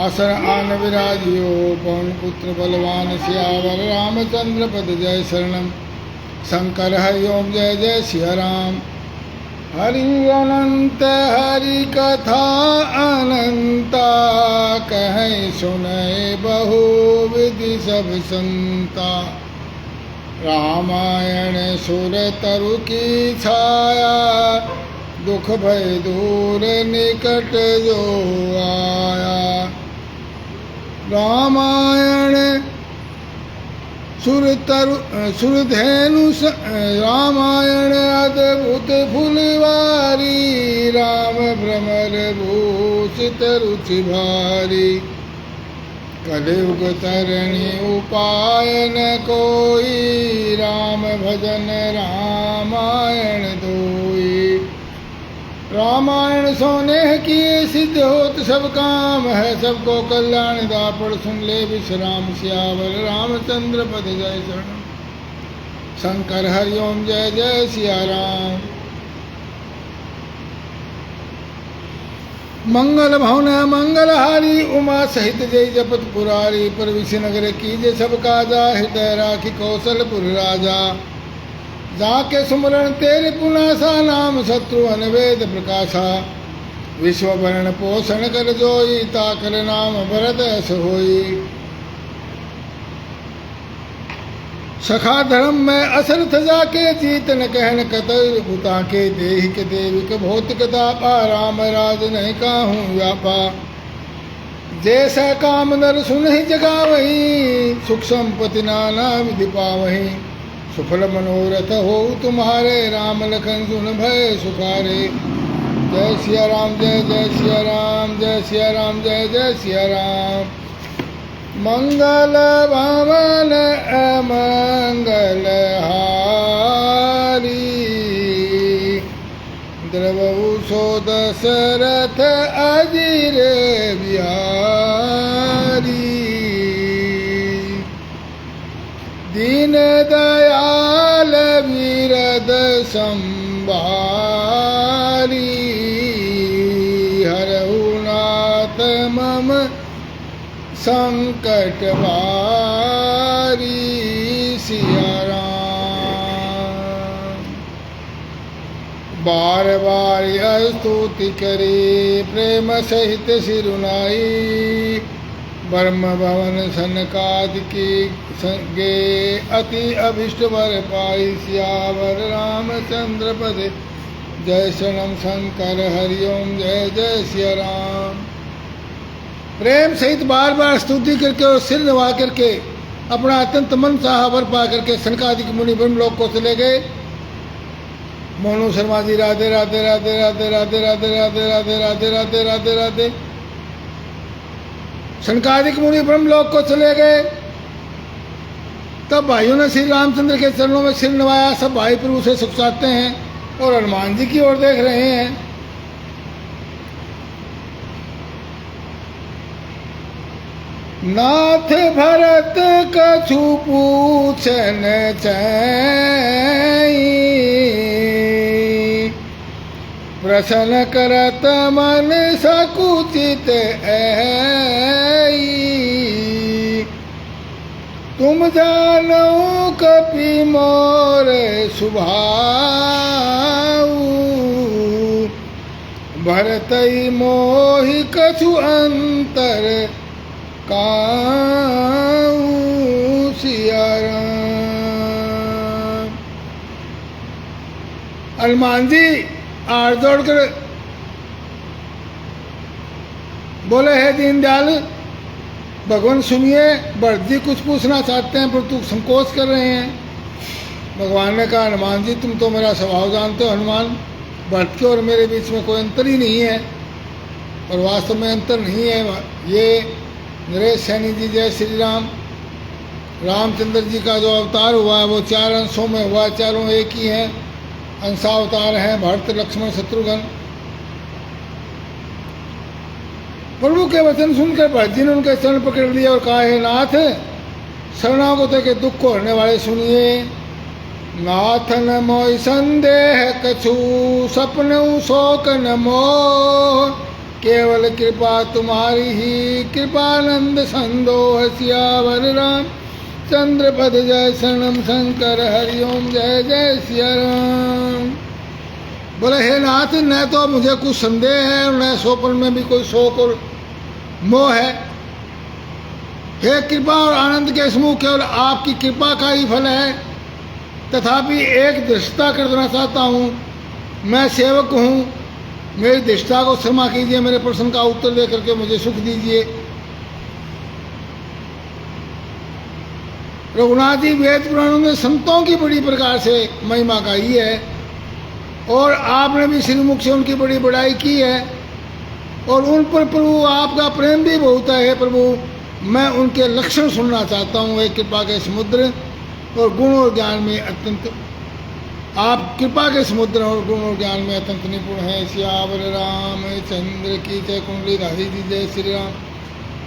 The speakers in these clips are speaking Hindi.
आसन आन विराजियो पवन पुत्र बलवान सियावर रामचंद्र पद जय शरणम। शंकर हरि ओम जय जय सिया राम। हरि अनंत हरि कथा अनंता, कहें सुनय बहु विधि सब संता। रामायण सुर तरु की छाया, दुख भय दूर निकट जो आया। रामायण सुरधेनु रामायण अद्भुत फुलवारी। राम भ्रमर भूषित रुचि भारी। कलियुग तरणी उपाय न कोई, राम भजन रामायण दोई। रामायण सोने किए सिद्ध होत सब काम है, सबको कल्याण दापड़ सुन ले विश्राम। सियावर रामचंद्र पद जय शरणम। शंकर हरि ओम जय जय सिया राम। मंगल भवन मंगलहारी, उमा सहित जय जपत पुरारी। पर विषनगर कीजे सब काजा, हृदय राखी कौशलपुर राजा। जाके सुमरण तेरे पुनासा, नाम शत्रु अनवेद प्रकाशा। विश्व भरण पोषण कर जोई, ताकर नाम भरत अस होई। सखा धर्म में असरथ जाके, जीत न कहन कतर बुता के। देहि के देविक भौतिक दापा, राम राज नहीं काहू व्यापा। जैसा काम नर सुन ही जगावही, सुख संपत्ति नाना विधि पावही। सुफल मनोरथ हो तुम्हारे, राम लखन सुन भय सुखारे। जय सिया राम जय जय सिया राम, जय सिया राम जय जय सिया राम। मंगल भवन अमंगल हारी, द्रवहु सो दशरथ अजीर बिहारी। दीन दयाल वीरद संभारी, हरहु नाथ मम संकट भारी। सिया राम। बार बार स्तुति करे, प्रेम सहित सिरुनाई। ब्रह्म भवन सनकादिकी गे, अति अभिष्ट वर पाई। सियावर रामचंद्र पद जय शरणम। शंकर हरि ओम जय जय सिया राम। प्रेम सहित बार बार स्तुति करके और सिर नवा करके अपना अत्यंत मन चाहा वर पा करके सनकादिक मुनि ब्रह्मलोक को चले गए। मोनू शर्मा जी राधे राधे राधे राधे राधे राधे राधे राधे राधे राधे राधे राधे। सनकादिक मुनि ब्रह्मलोक को चले गए। तब भाइयों ने श्री रामचंद्र के चरणों में सिर नवाया। सब भाई प्रभु से सुख चाहते हैं और हनुमान जी की ओर देख रहे हैं। नाथ भरत कछु पूछन चई, प्रसन्न करत मन सकुचित ऐ। तुम जानो कपि मोर सुभाऊ, भरतई मोहि कछु अंतर काऊ। सिया राम। हनुमान जी आड़ जोड़कर बोले, है दीनदयाल भगवान सुनिए, भरत जी कुछ पूछना चाहते हैं पर तू संकोच कर रहे हैं। भगवान ने कहा, हनुमान जी तुम तो मेरा स्वभाव जानते हो। हनुमान, भरत के और मेरे बीच में कोई अंतर ही नहीं है, और वास्तव में अंतर नहीं है। ये नरेश सैनी जी जय श्री राम। रामचंद्र जी का जो अवतार हुआ है वो 4 अंशों में हुआ, चारों एक ही हैं, अंशावतार हैं, भरत लक्ष्मण शत्रुघ्न। प्रभु के वचन सुनकर भरत जी ने उनके चरण पकड़ लिया और कहा, हे नाथ, शरणागतों के दुख को हरने वाले सुनिए। नाथ न मोहि संदेह कछु, सपन शोक न मोह। केवल कृपा तुम्हारी ही, कृपानंद संदोह सियावर राम चंद्र पद जय शरणम शंकर हरिओम जय जय सिया राम। बोले हे नाथ, न तो मुझे कुछ संदेह है और न सोपन में भी कोई शोक और मोह है। हे कृपा और आनंद के समूह, केवल आपकी कृपा का ही फल है। तथापि एक दृष्टता कर देना चाहता हूँ, मैं सेवक हूँ, मेरी दृष्टा को क्षमा कीजिए, मेरे प्रश्न का उत्तर दे करके मुझे सुख दीजिए। रघुनाथ जी, वेद पुराणों में संतों की बड़ी प्रकार से महिमा गाई है और आपने भी श्रीमुख से उनकी बड़ी बड़ाई की है और उन पर प्रभु आपका प्रेम भी बहुत है। प्रभु, मैं उनके लक्षण सुनना चाहता हूँ। एक कृपा के समुद्र और गुण और ज्ञान में अत्यंत, आप कृपा के समुद्र और गुण और ज्ञान में अत्यंत निपुण हैं। सियावर राम चंद्र की जय। कुंडली धारी जी जय श्री राम।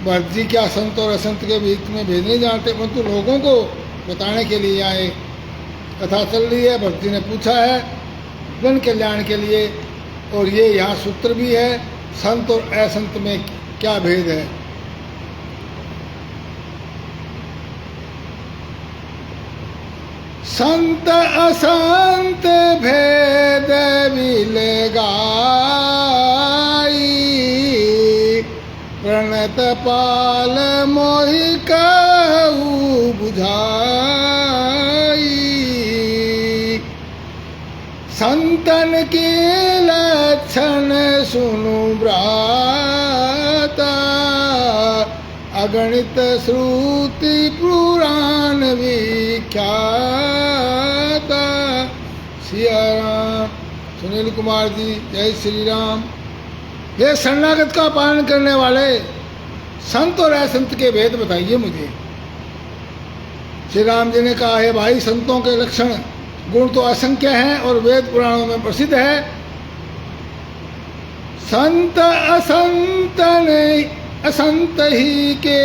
भरत जी क्या संत और असंत के बीच में भेद नहीं जानते, परंतु लोगों को बताने के लिए आए। कथा चल रही है, भरत जी ने पूछा है जन कल्याण के लिए, और ये यहाँ सूत्र भी है, संत और असंत में क्या भेद है। संत असंत भेद विलगाई, प्रणत पाल मोहि कहु बुझाई। संतन के लक्षण सुनु ब्राता, अगणित श्रुति पुराण विख्याता। सिया राम। सुनील कुमार जी जय श्री राम। ये शरणागत का पालन करने वाले संत और असंत के भेद बताइए मुझे। श्री राम जी ने कहा है भाई, संतों के लक्षण गुण तो असंख्य हैं और वेद पुराणों में प्रसिद्ध है। संत असंत ने असंत ही के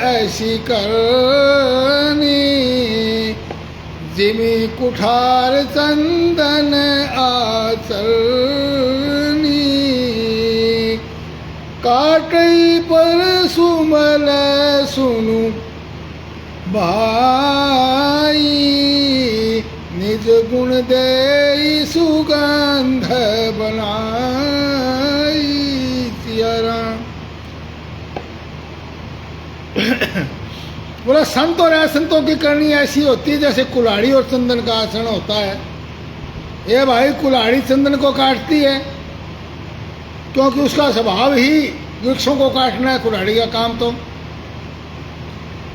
ऐसी करनी, जिमी कुठार चंदन आचरनी। काटई पर सुमल सुनु भाई, निज गुण दे सुगंध बनाई। सिया राम। बोला संत और असंतों की करनी ऐसी होती है जैसे कुल्हाड़ी और चंदन का आचरण होता है। ये भाई, कुल्हाड़ी चंदन को काटती है क्योंकि उसका स्वभाव ही वृक्षों को काटना है, कुल्हाड़ी का काम तो।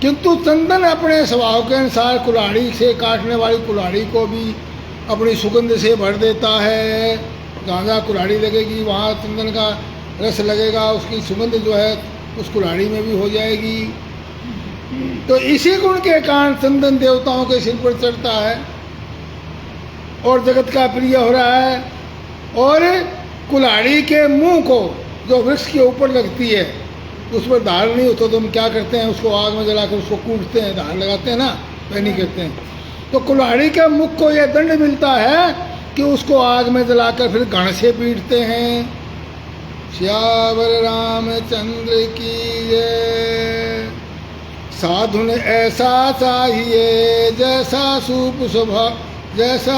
किंतु चंदन अपने स्वभाव के अनुसार कुल्हाड़ी से काटने वाली कुल्हाड़ी को भी अपनी सुगंध से भर देता है। जहाँ जहाँ कुल्हाड़ी लगेगी वहाँ चंदन का रस लगेगा, उसकी सुगंध जो है उस कुल्हाड़ी में भी हो जाएगी। तो इसी गुण के कारण चंदन देवताओं के सिर पर चढ़ता है और जगत का प्रिय हो रहा है। और कुल्हाड़ी के मुंह को जो वृक्ष के ऊपर लगती है, उस पर धार नहीं होता तो हम क्या करते हैं, उसको आग में जलाकर उसको कूटते हैं, धार लगाते हैं ना, वह नहीं करते हैं। तो कुल्हाड़ी के मुख को यह दंड मिलता है कि उसको आग में जलाकर फिर घण से पीटते हैं। श्यावर रामचंद्र की जय। साधु ने ऐसा चाहिए जैसा सूप स्वभाव, जैसा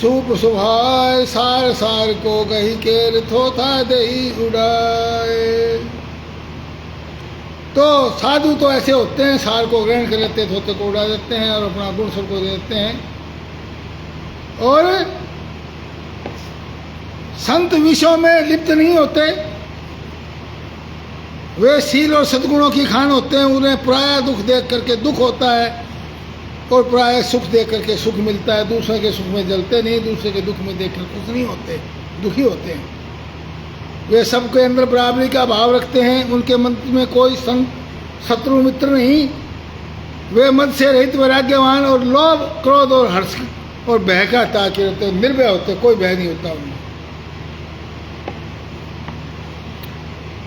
सूप स्वभाव, सार सार को गही के थोथा दही उड़ाए। तो साधु तो ऐसे होते हैं, सार को ग्रहण कर लेते, थोते को उड़ा देते हैं और अपना गुण सबको दे देते हैं। और संत विषयों में लिप्त नहीं होते, वे शील और सद्गुणों की खान होते हैं। उन्हें प्राय दुख देख करके दुख होता है और प्राय सुख देख करके सुख मिलता है। दूसरे के सुख में जलते नहीं, दूसरे के दुख में देख कर खुश नहीं होते, दुखी होते हैं। वे सबके अंदर बराबरी का भाव रखते हैं। उनके मन में कोई शत्रु मित्र नहीं। वे मद से रहित वैराग्यवान और लोभ क्रोध और हर्ष और भय का त्याग रहते हैं, निर्भय होते, कोई भय नहीं होता उनमें।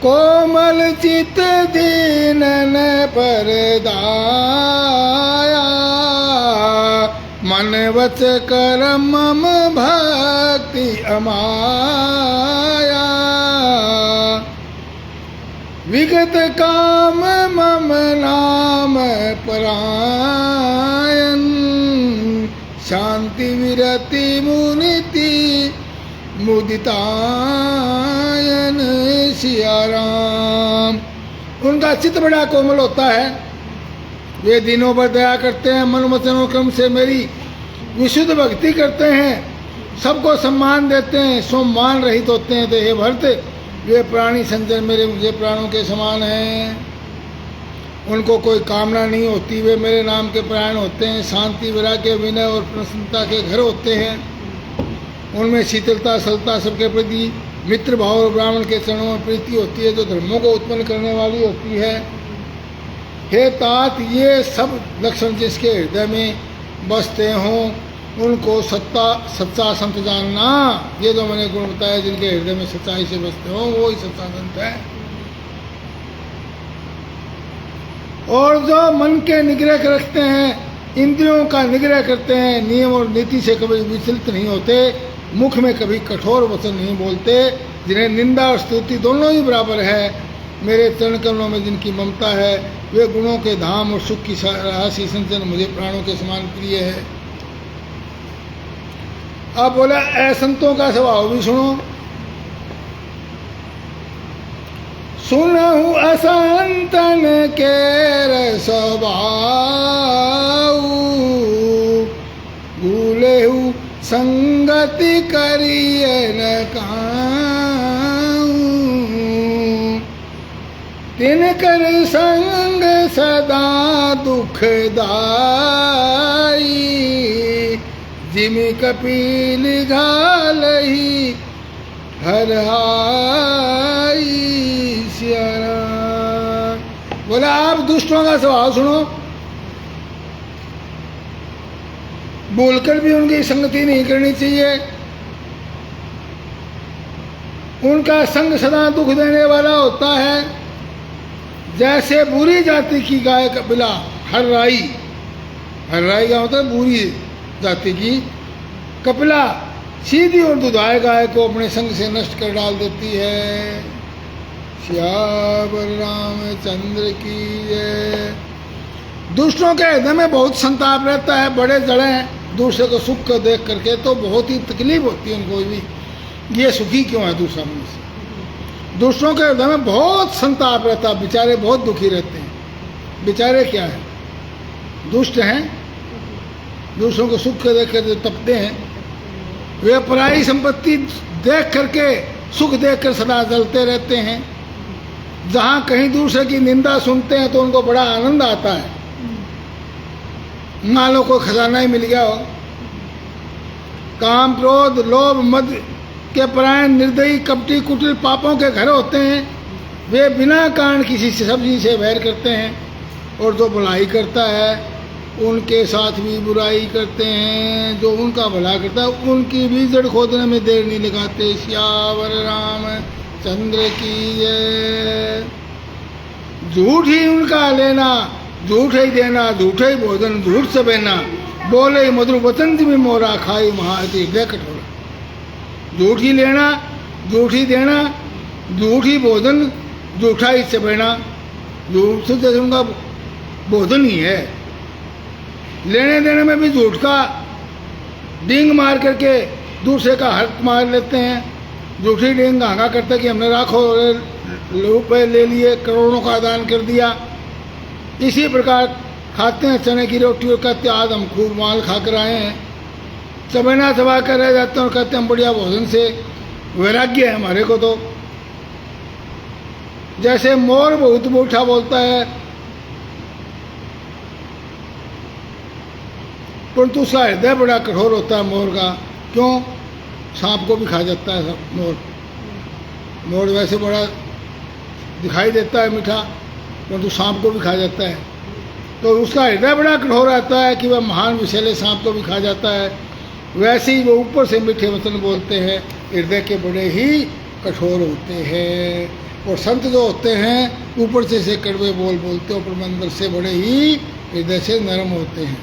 कोमल चित दीनन पर दाया, मन वच कर्म मम भक्ति अमाया। विगत काम मम नाम परायण, शांति विरति मुनिति मुदितायन सिया राम। उनका चित्त बड़ा कोमल होता है, वे दिनों पर दया करते हैं, मन वचनों क्रम से मेरी विशुद्ध भक्ति करते हैं, सबको सम्मान देते हैं, सम्मान रहित होते हैं। देह भरत वे प्राणी संजन मेरे मुझे प्राणों के समान हैं, उनको कोई कामना नहीं होती, वे मेरे नाम के परायण होते हैं। शांति वैराग्य विनय और प्रसन्नता के घर होते हैं, उनमें शीतलता सरलता सबके प्रति मित्र भाव और ब्राह्मण के चरणों में प्रीति होती है, जो धर्मों को उत्पन्न करने वाली होती है। हे तात, ये सब लक्षण जिसके हृदय में बसते हों उनको सच्चा संत जानना। ये जो मैंने गुण बताया, जिनके हृदय में सच्चाई से बसते हों वो ही सच्चा संत है। और जो मन के निग्रह रखते हैं, इंद्रियों का निग्रह करते हैं, नियम और नीति से कभी विचलित नहीं होते, मुख में कभी कठोर वचन नहीं बोलते, जिन्हें निंदा और स्तुति दोनों ही बराबर है, मेरे चरण कमलों में जिनकी ममता है, वे गुणों के धाम और सुख की राशि संचन मुझे प्राणों के समान प्रिय है। अब बोला असंतों का स्वभाव भी सुनो। सुनहु असंतन के स्वभाव, भूलेहु संगति करिए न काऊं, तिनकर संग सदा दुखदाई, जिमि कपिल घालहि हर हाई सिया राम। बोला आप दुष्टों का स्वभाव सुनो, बोलकर भी उनकी संगति नहीं करनी चाहिए, उनका संग सदा दुख देने वाला होता है। जैसे बुरी जाति की गाय कपिला हर्राई, हर्राई का होता है बुरी जाति की, कपिला सीधी और दुधाए गाय को अपने संग से नष्ट कर डाल देती है। श्यावर रामचंद्र की जय। दुष्टों के हृदय में बहुत संताप रहता है, बड़े जड़े हैं, दूसरे को सुख को देख करके तो बहुत ही तकलीफ होती है उनको भी, ये सुखी क्यों है दूसरा मनुष्य। दूसरों के हृदय में बहुत संताप रहता है, बेचारे बहुत दुखी रहते हैं। बेचारे क्या है, दुष्ट हैं, दूसरों को सुख को देख कर तपते हैं, वे पराई संपत्ति देख करके सुख देख कर सदा जलते रहते हैं। जहाँ कहीं दूसरे की निंदा सुनते हैं तो उनको बड़ा आनंद आता है, मान लो कोई खजाना ही मिल गया हो। काम क्रोध लोभ मद के परायण निर्दयी कपटी कुटिल पापों के घर होते हैं, वे बिना कारण किसी सब्जी से वैर करते हैं, और जो भलाई करता है उनके साथ भी बुराई करते हैं, जो उनका भला करता है उनकी भी जड़ खोदने में देर नहीं लगाते। श्यावर राम चंद्र की जय। झूठ ही उनका लेना, झूठ ही देना, झूठ ही भोजन, झूठ से बहना, बोले मधुर वचन में मोरा, खाई महाअति हृदय कठोरा। झूठ ही लेना, झूठ ही देना, झूठ ही भोजन, झूठा ही से बहना। झूठ से जैसे उनका भोजन ही है, लेने देने में भी झूठ का डींग मार करके दूसरे का हक मार लेते हैं। झूठी डींग हांगा करते कि हमने लाखों रुपये ले लिए, करोड़ों का दान कर दिया। इसी प्रकार खाते हैं चने की रोटी और कहते आज हम खूब माल खा कर आए हैं, चबेना चबा कर रह जाते हैं और कहते हैं हम बढ़िया भोजन से वैराग्य है हमारे को। तो जैसे मोर बहुत मीठा बोलता है, परंतु उसका हृदय बड़ा कठोर होता है मोर का। क्यों? सांप को भी खा जाता है मोर। मोर वैसे बड़ा दिखाई देता है मीठा, परंतु सांप को भी खा जाता है। तो उसका हृदय बड़ा कठोर रहता है कि वह महान विषैले सांप को भी खा जाता है। वैसे ही वो ऊपर से मीठे वचन बोलते हैं, हृदय के बड़े ही कठोर होते हैं। और संत जो होते हैं ऊपर से कड़वे बोल बोलते हैं, पर अंदर से बड़े ही हृदय से नरम होते हैं।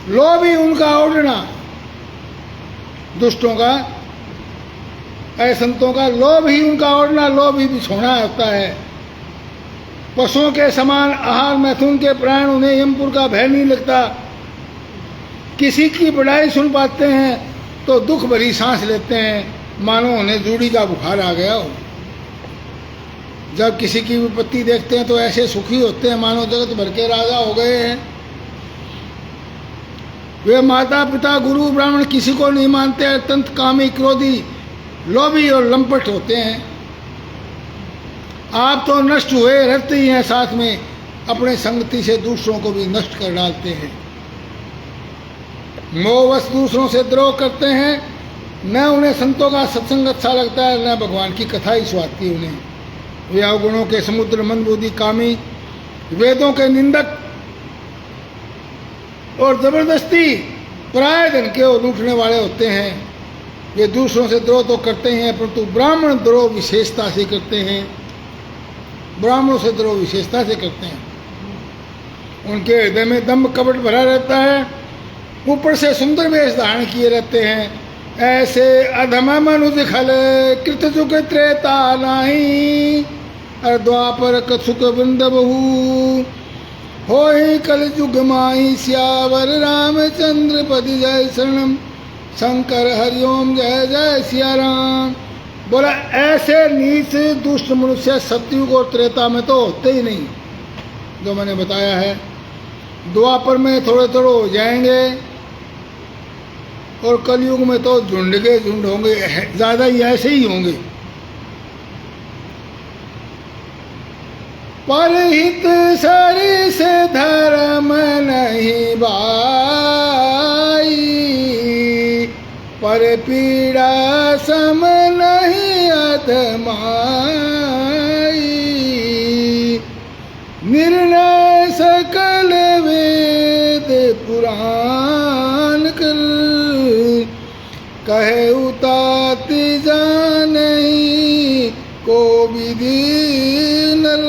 लोभ ही उनका ओढ़ना दुष्टों का, ऐसे संतों का लोभ ही उनका ओढ़ना, लोभ ही बिछोना होता है। पशुओं के समान आहार मैथुन के प्राण, उन्हें यमपुर का भय नहीं लगता। किसी की बड़ाई सुन पाते हैं तो दुख भरी सांस लेते हैं, मानो उन्हें जूड़ी का बुखार आ गया हो। जब किसी की विपत्ति देखते हैं तो ऐसे सुखी होते हैं मानो जगत भर के राजा हो गए हैं। वे माता पिता गुरु ब्राह्मण किसी को नहीं मानते, अत्यंत कामी क्रोधी लोभी और लंपट होते हैं। आप तो नष्ट हुए रहते ही हैं, साथ में अपने संगति से दूसरों को भी नष्ट कर डालते हैं। मोहवश दूसरों से द्रोह करते हैं, न उन्हें संतों का सत्संग अच्छा लगता है, न भगवान की कथा ही सुहाती उन्हें। वे अवगुणों के समुद्र, मंदबुद्धि, कामी, वेदों के निंदक और जबरदस्ती पराये धन के और लूटने वाले होते हैं। वे दूसरों से द्रोह तो करते हैं, परंतु ब्राह्मण द्रोह विशेषता से करते हैं। ब्राह्मणों से द्रोह विशेषता से करते हैं। उनके हृदय में दम्भ कपट भरा रहता है, ऊपर से सुंदर वेश धारण किए रहते हैं। ऐसे अधम मनुज खल कृतजुग त्रेता नाही, और द्वापर कछुक वृंद बहु होई कल जुग माही। श्यावर रामचंद्र पद जय शरणम, शंकर हरिओम जय जय सिया राम। बोला ऐसे नीच दुष्ट मनुष्य सतयुग और त्रेता में तो होते ही नहीं, जो मैंने बताया है। द्वापर में थोड़े थोड़े हो जाएंगे, और कलयुग में तो झुंड के झुंड होंगे, ज़्यादा ही ऐसे ही होंगे। परहित सरिस धर्म नहीं बाई, पर पीड़ा सम नहीं अधमाई। निर्णय सकल वेद पुराण कर, कहे उताति जानई को विधि नर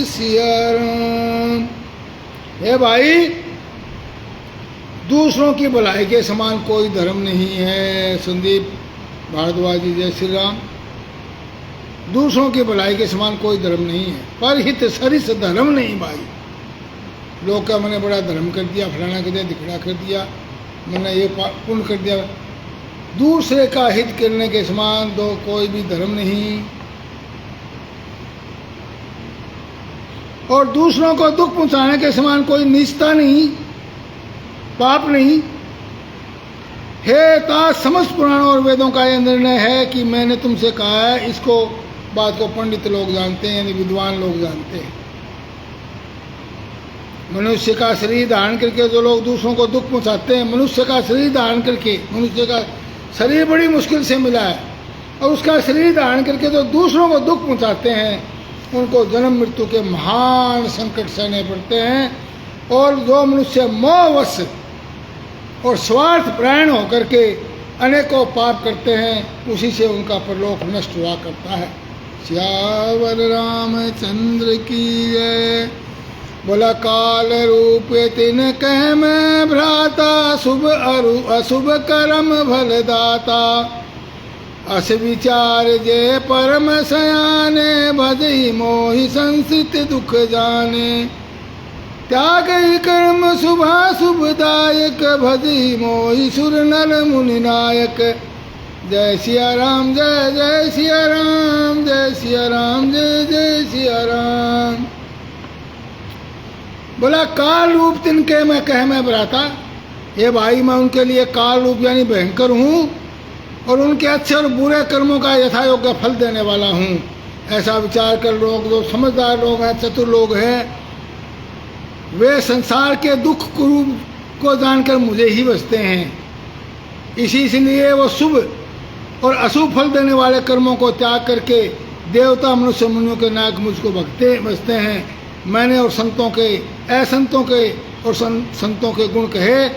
सिया राम। हे भाई, दूसरों की भलाई के समान कोई धर्म नहीं है। संदीप भारद्वाज जी जय श्री राम। दूसरों की भलाई के समान कोई धर्म नहीं है, पर हित सरिस धर्म नहीं भाई। लोग का मैंने बड़ा धर्म कर दिया, फलाना कर दिया, दिखड़ा कर दिया, मैंने ये पुण्य कर दिया। दूसरे का हित करने के समान दो कोई भी धर्म नहीं, और दूसरों को दुख पहुंचाने के समान कोई नीचता नहीं, पाप नहीं। हे तात समस्त पुराणों और वेदों का यह निर्णय है कि मैंने तुमसे कहा है। इसको बात को पंडित लोग जानते हैं, यानी विद्वान लोग जानते हैं। मनुष्य का शरीर धारण करके जो लोग दूसरों को दुख पहुंचाते हैं, मनुष्य का शरीर धारण करके, मनुष्य का शरीर बड़ी मुश्किल से मिला है, और उसका शरीर धारण करके जो दूसरों को दुख पहुंचाते हैं, उनको जन्म मृत्यु के महान संकट सहने पड़ते हैं। और जो मनुष्य मोहवश और स्वार्थ परायण होकर के अनेकों पाप करते हैं, उसी से उनका परलोक नष्ट हुआ करता है। श्यावर रामचंद्र की जय। बोला काल रूप तिन कह मैं भ्राता, शुभ अरु अशुभ कर्म फल दाता। अस विचार जे परम सयाने, भजई मोहि संसित दुख जाने। त्याग कर्म शुभाशुभदायक, भजई मोहि सुर नर मुनि नायक। जय सिया राम जय जय सिया राम, जय सिया राम जय जय सिया राम। बोला काल रूप तिनके मैं कह मैं भ्राता। ये भाई, मैं उनके लिए काल रूप यानी भयंकर हूँ, और उनके अच्छे और बुरे कर्मों का यथायोग्य फल देने वाला हूँ। ऐसा विचार कर लोग, जो समझदार लोग हैं, चतुर लोग हैं, वे संसार के दुख कुरूप को जानकर मुझे ही बसते हैं। इसलिए वो शुभ और अशुभ फल देने वाले कर्मों को त्याग करके देवता मनुष्य मुनियों के नायक मुझको बसते हैं। मैंने और संतों के, असंतों के और संतों के गुण कहे।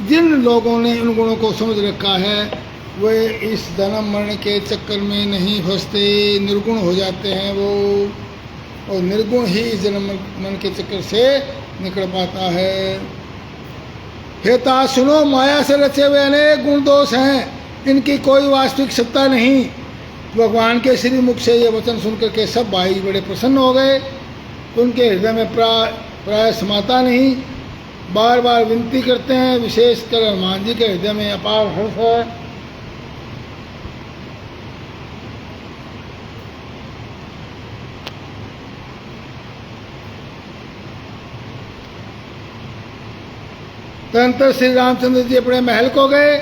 जिन लोगों ने उन गुणों को समझ रखा है, वे इस जन्म मरण के चक्कर में नहीं फंसते, निर्गुण हो जाते हैं वो, और निर्गुण ही इस जन्म मरण के चक्कर से निकल पाता है। हे तात सुनो, माया से रचे हुए अनेक गुण दोष हैं, इनकी कोई वास्तविक सत्ता नहीं। भगवान के श्री मुख से ये वचन सुनकर के सब भाई बड़े प्रसन्न हो गए। उनके हृदय में प्राय समाता नहीं, बार बार विनती करते हैं। विशेषकर हनुमान जी के हृदय में अपार हर्ष है। तदनंतर श्री रामचंद्र जी अपने महल को गए।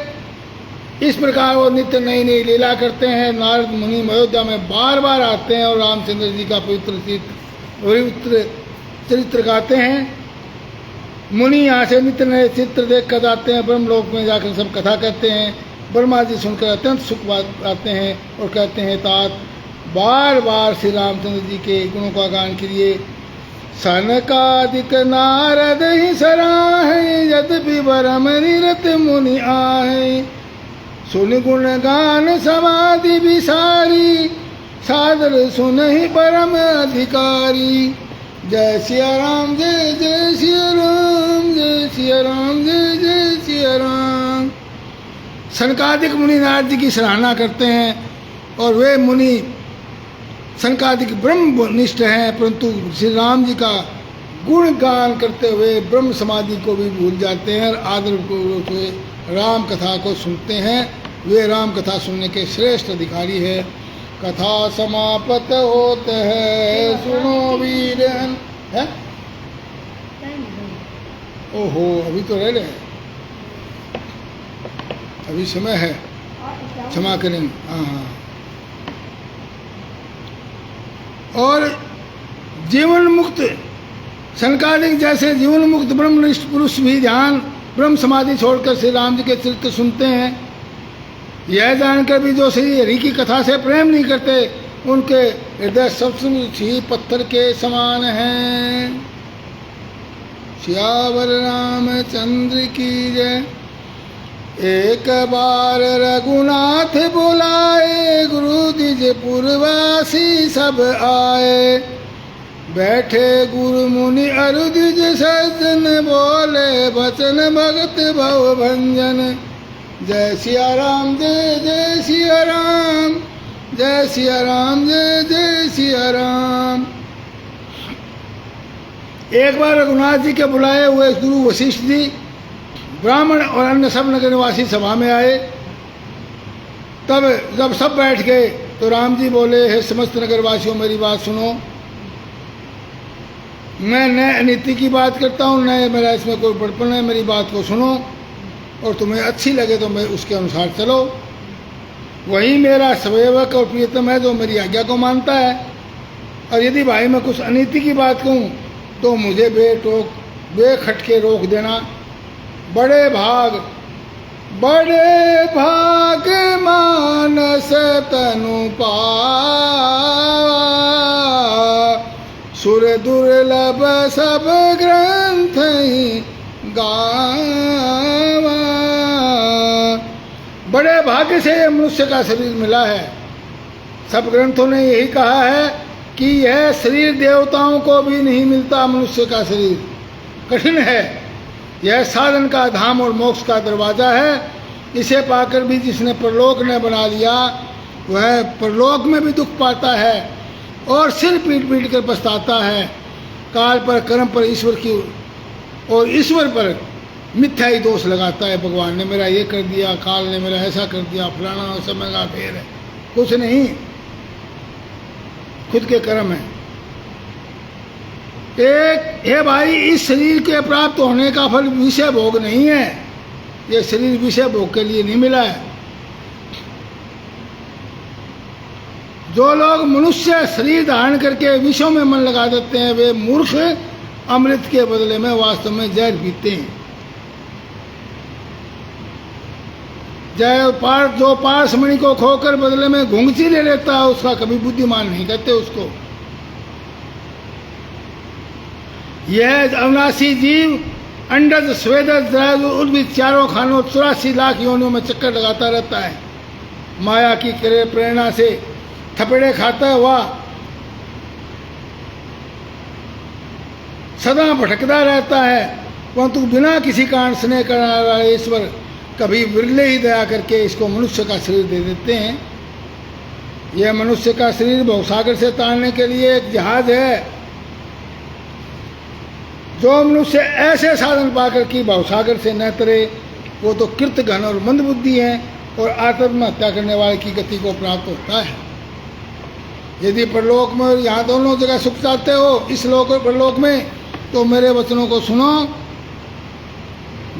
इस प्रकार वो नित्य नई नई लीला करते हैं। नारद मुनि अयोध्या में बार बार आते हैं और रामचंद्र जी का पवित्र चरित्र गाते हैं। मुनि यहाँ से नित्य नए चित्र देख कर जाते हैं। ब्रह्मलोक में जाकर सब कथा कहते हैं। ब्रह्मा जी सुनकर अत्यंत सुख आते हैं और कहते हैं, तात बार बार श्री रामचंद्र जी के गुणों का गान कीजिए। सनकादिक नारद ही सराहे, यद्यपि बरम निरत मुनि आहे। सुन गुण गान समाधि विसारी, सादर सुन ही परम अधिकारी। जय सिया राम, जय जय सिया राम, जय सिया राम, जय जय सिया राम। सनकादिक मुनि नारद जी की सराहना करते हैं और वे मुनि सनकादिक ब्रह्मनिष्ठ हैं, परंतु श्री राम जी का गुणगान करते हुए ब्रह्म समाधि को भी भूल जाते हैं और आदर पूर्वक राम कथा को सुनते हैं। वे राम कथा सुनने के श्रेष्ठ अधिकारी है। कथा समाप्त होते है, सुनो वीर है। ओहो, अभी तो रह रहे, अभी समय है, क्षमा करें। हाँ। और जीवन मुक्त सनकादिक जैसे जीवन मुक्त ब्रह्मनिष्ठ पुरुष भी ध्यान ब्रह्म समाधि छोड़कर श्री राम जी के चरित्र सुनते हैं। यह जानकर भी जो श्री हरि की कथा से प्रेम नहीं करते, उनके हृदय सचमुच ही पत्थर के समान हैं। सियावर रामचंद्र की जय। एक बार रघुनाथ बुलाए, गुरु द्विज पुरवासी सब आए। बैठे गुरु मुनि अरु द्विज सज्जन, बोले बचन भगत भव भंजन। जय सिया राम, जय जय सिया राम, जय सिया राम, जय जय सिया राम। एक बार रघुनाथ जी के बुलाए हुए गुरु वशिष्ठ जी ब्राह्मण और अन्य सब नगर निवासी सभा में आए। तब जब सब बैठ गए तो राम जी बोले, हे समस्त नगरवासियों, मेरी बात सुनो। मैं न अनीति की बात करता हूँ, न मेरा इसमें कोई बड़पन है। मेरी बात को सुनो और तुम्हें अच्छी लगे तो मैं उसके अनुसार चलो। वही मेरा सेवक और प्रियतम है जो मेरी आज्ञा को मानता है। और यदि भाई मैं कुछ अनीति की बात कहूँ तो मुझे बेखटके रोक देना। बड़े भाग मानस तनु पावा, सुर दुर्लभ सब ग्रंथ ही गावा। बड़े भाग्य से मनुष्य का शरीर मिला है। सब ग्रंथों ने यही कहा है कि यह शरीर देवताओं को भी नहीं मिलता। मनुष्य का शरीर कठिन है। यह साधन का धाम और मोक्ष का दरवाजा है। इसे पाकर भी जिसने परलोक ने बना लिया, वह परलोक में भी दुख पाता है और सिर पीट पीट कर पछताता है। काल पर, कर्म पर, ईश्वर की और ईश्वर पर मिथ्या ही दोष लगाता है। भगवान ने मेरा ये कर दिया, काल ने मेरा ऐसा कर दिया, फलाना समय का फेर है। कुछ नहीं, खुद के कर्म है। एक हे भाई, इस शरीर के प्राप्त होने का फल विषय भोग नहीं है। ये शरीर विषय भोग के लिए नहीं मिला है। जो लोग मनुष्य शरीर धारण करके विषयों में मन लगा देते हैं, वे मूर्ख अमृत के बदले में वास्तव में जहर पीते हैं। जो पारसमणि को खोकर बदले में घुंघची ले लेता है, उसका कभी बुद्धिमान नहीं कहते उसको। यह अविनाशी जीव अंडज, स्वेदज, द्रज, उद्भिद चारों खानों 84 लाख योनियों में चक्कर लगाता रहता है। माया की प्रेरणा से थपेड़े खाता हुआ सदा भटकता रहता है, परंतु बिना किसी कारण स्नेह करने वाले ईश्वर कभी विरले ही दया करके इसको मनुष्य का शरीर दे देते हैं। यह मनुष्य का शरीर भवसागर से तारने के लिए एक जहाज है। जो मनुष्य ऐसे साधन पाकर कि भवसागर से न तरे, वो तो कृतघ्न और मंदबुद्धि है और आत्महत्या करने वाले की गति को प्राप्त होता है। यदि परलोक में और यहाँ दोनों जगह सुख चाहते हो, इस लोक और परलोक में, तो मेरे वचनों को सुनो।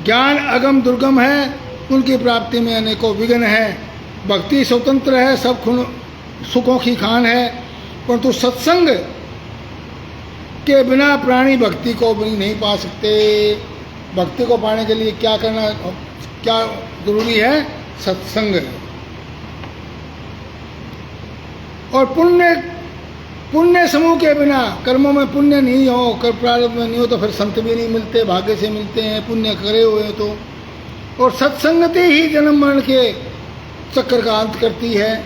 ज्ञान अगम दुर्गम है, उनकी प्राप्ति में अनेकों विघ्न है। भक्ति स्वतंत्र है, सब सुखों की खान है, परंतु सत्संग के बिना प्राणी भक्ति को भी नहीं पा सकते। भक्ति को पाने के लिए क्या करना, क्या जरूरी है? सत्संग। और पुण्य समूह के बिना, कर्मों में पुण्य नहीं हो, कर प्रारब्ध में नहीं हो, तो फिर संत भी नहीं मिलते, भाग्य से मिलते हैं पुण्य करे हुए तो। और सत्संगति ही जन्म मरण के चक्र का अंत करती है।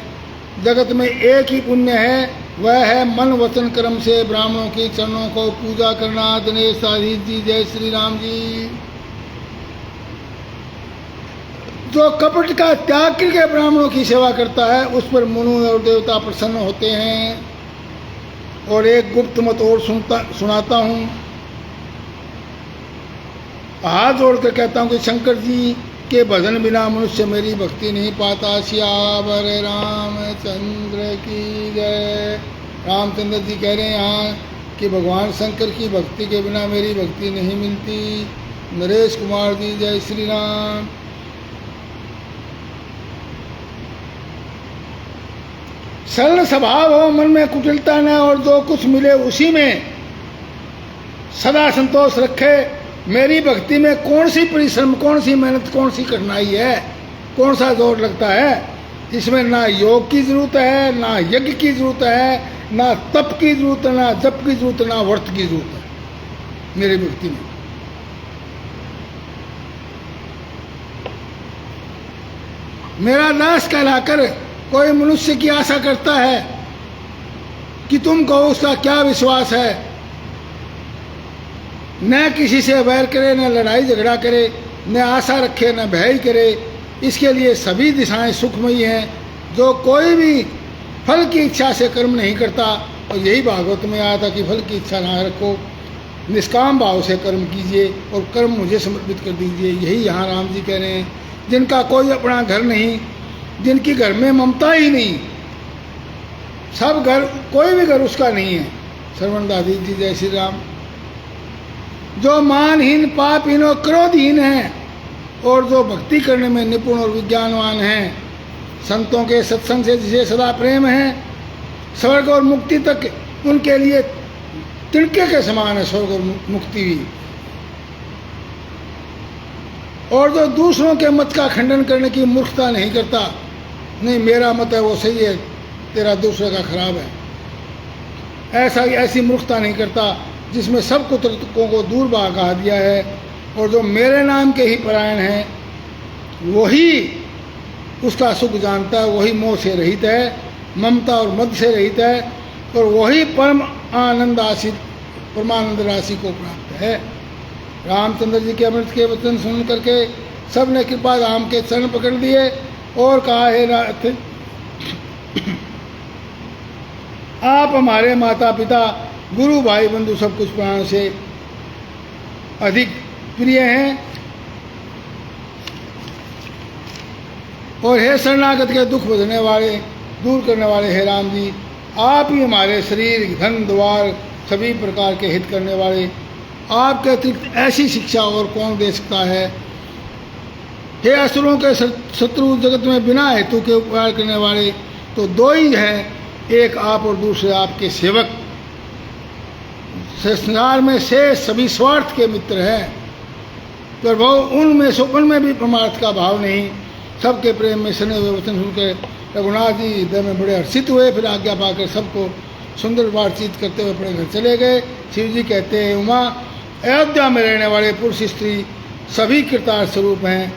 जगत में एक ही पुण्य है, वह है मन वचन कर्म से ब्राह्मणों के चरणों को पूजा करना। दिनेश आधीश जी, जय श्री राम जी। जो कपट का त्याग करके ब्राह्मणों की सेवा करता है, उस पर मनु और देवता प्रसन्न होते हैं। और एक गुप्त मत और सुनाता हूँ। हाथ जोड़कर कहता हूँ कि शंकर जी के भजन बिना मनुष्य मेरी भक्ति नहीं पाता। सियावर रामचंद्र की जय। रामचंद्र जी कह रहे हैं यहाँ कि भगवान शंकर की भक्ति के बिना मेरी भक्ति नहीं मिलती। नरेश कुमार जी, जय श्री राम। सरल स्वभाव हो, मन में कुटिलता न, और जो कुछ मिले उसी में सदा संतोष रखे। मेरी भक्ति में कौन सी परिश्रम, कौन सी मेहनत, कौन सी कठिनाई है, कौन सा जोर लगता है? इसमें ना योग की जरूरत है, ना यज्ञ की जरूरत है, ना तप की जरूरत है, ना जप की जरूरत है, ना व्रत की जरूरत है मेरी भक्ति में। मेरा दास कहलाकर कोई मनुष्य की आशा करता है कि तुम कहो उसका क्या विश्वास है। न किसी से वैर करे, न लड़ाई झगड़ा करे, न आशा रखे, न भय करे। इसके लिए सभी दिशाएं सुखमयी हैं। जो कोई भी फल की इच्छा से कर्म नहीं करता, और यही भागवत में आया था कि फल की इच्छा ना रखो, निष्काम भाव से कर्म कीजिए और कर्म मुझे समर्पित कर दीजिए। यही यहाँ राम जी कह रहे हैं। जिनका कोई अपना घर नहीं, जिनकी घर में ममता ही नहीं, सब घर, कोई भी घर उसका नहीं है। श्रवण दादी जी, जय श्री राम। जो मानहीन, पापहीन और क्रोधहीन है, और जो भक्ति करने में निपुण और विज्ञानवान हैं, संतों के सत्संग से जिसे सदा प्रेम है, स्वर्ग और मुक्ति तक उनके लिए तिनके के समान है स्वर्ग और मुक्ति भी। और जो दूसरों के मत का खंडन करने की मूर्खता नहीं करता, नहीं मेरा मत है वो सही है, तेरा दूसरे का खराब है, ऐसी मूर्खता नहीं करता, जिसमें सब कुतर्कों को दूर भगा दिया है। और जो मेरे नाम के ही परायण हैं, वही उसका सुख जानता है, वही मोह से रहित है, ममता और मद से रहित है, और वही परमानंद राशि को प्राप्त है। रामचंद्र जी के अमृत के वचन सुन करके सब ने कृपा राम के चरण पकड़ दिए और कहा, हे नाथ, आप हमारे माता पिता, गुरु, भाई, बंधु सब कुछ प्राणों से अधिक प्रिय हैं। और हे शरणागत के दुख बधने वाले, दूर करने वाले हे राम जी, आप ही हमारे शरीर, धन, द्वार, सभी प्रकार के हित करने वाले। आपके अतिरिक्त ऐसी शिक्षा और कौन दे सकता है। हे असुरों के शत्रु, जगत में बिना हेतु के उपकार करने वाले तो दो ही हैं, एक आप और दूसरे आपके सेवक। संसार में से सभी स्वार्थ के मित्र हैं, पर वो उनमें भी परमार्थ का भाव नहीं। सबके प्रेम में सने हुए वचन सुनकर रघुनाथ जी हृदय में बड़े हर्षित हुए। फिर आज्ञा पाकर सबको सुंदर बातचीत करते हुए अपने घर चले गए। शिव जी कहते हैं, उमा, अयोध्या में रहने वाले पुरुष स्त्री सभी कृतार्थ स्वरूप हैं।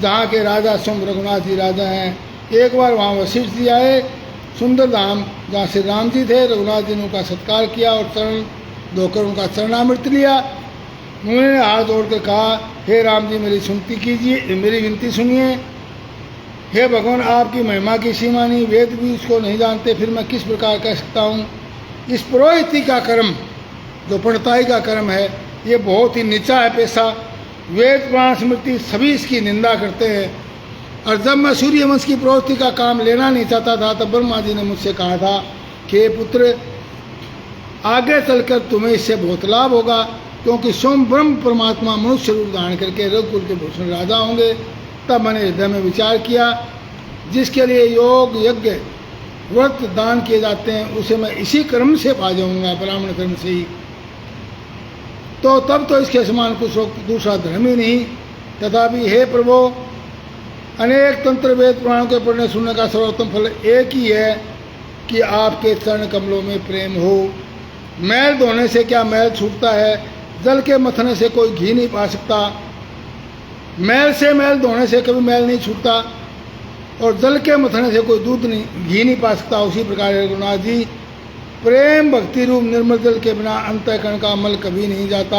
जहाँ के राजा स्वयं रघुनाथ जी राजा हैं। एक बार वहाँ वशिष्ठ जी आए, सुंदर धाम जहाँ श्री राम जी थे। रघुनाथ जी ने उनका सत्कार किया और चरण धोकर उनका चरणामृत लिया। उन्होंने हाथ जोड़कर कहा, हे राम जी, मेरी विनती सुनिए। हे भगवान, आपकी महिमा की सीमा नहीं, वेद भी इसको नहीं जानते, फिर मैं किस प्रकार कह सकता हूँ। इस पुरोहिती का कर्म, जो पंडिताई का कर्म है, ये बहुत ही नीचा है पेशा। वेद पुराण स्मृति सभी इसकी निंदा करते हैं। और जब मैं सूर्यवंश की पुरोहिती का काम लेना नहीं चाहता था, तब ब्रह्मा जी ने मुझसे कहा था कि हे पुत्र, आगे चलकर तुम्हें इससे बहुत लाभ होगा, क्योंकि स्वयं ब्रह्म परमात्मा मनुष्य रूप धारण करके रघुकुल के भूषण राजा होंगे। तब मैंने हृदय में विचार किया, जिसके लिए योग यज्ञ व्रत दान किए जाते हैं, उसे मैं इसी कर्म से पा जाऊंगा, ब्राह्मण कर्म से ही। तो तब तो इसके समान कुछ दूसरा धर्म ही नहीं। तथापि हे प्रभु, अनेक तंत्र वेद पुराणों के पढ़ने सुनने का सर्वोत्तम फल एक ही है कि आपके चरण कमलों में प्रेम हो। मैल धोने से क्या मैल छूटता है? जल के मथने से कोई घी नहीं पा सकता। मैल से मैल धोने से कभी मैल नहीं छूटता, और जल के मथने से कोई दूध नहीं, घी नहीं पा सकता। उसी प्रकार रघुनाथ जी, प्रेम भक्ति रूप निर्मल जल के बिना अंतःकरण का अमल कभी नहीं जाता।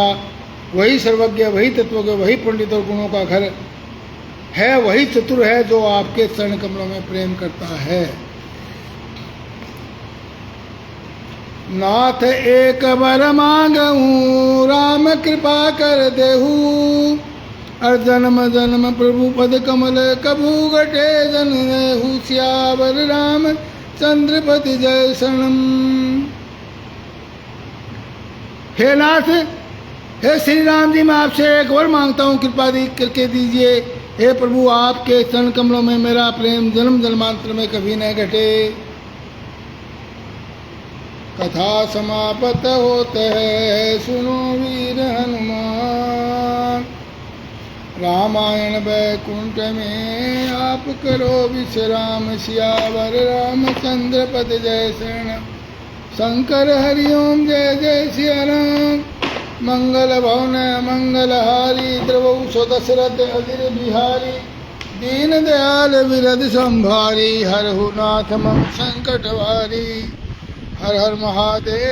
वही सर्वज्ञ, वही तत्वज्ञ, वही पंडित और गुणों का घर है, वही चतुर है जो आपके चरण कमलों में प्रेम करता है। नाथ एक बर मांगहूँ, राम कृपा कर देहू, और जन्म जन्म प्रभु पद कमल कभू घटे जन रेहू। सियावर राम चंद्रपति जय शरणम। हे नाथ, हे श्री राम जी, मैं आपसे एक वर मांगता हूँ, कृपा करके दीजिए। हे प्रभु, आपके चरण कमलों में मेरा प्रेम जन्म जन्मांतर में कभी न घटे। कथा समापत होते है, सुनो वीर हनुमान। रामायण वैकुंठ में आप करो विश्राम। सियावर रामचंद्र पद जय शरण। शंकर हरिओम जय जय सिया राम। मंगल भवन मंगलहारी, द्रवौ सो दशरथ अजिर बिहारी। दीन दयाल विरद संभारी, हरहु नाथ मम संकट वारी। हर हर महादेव।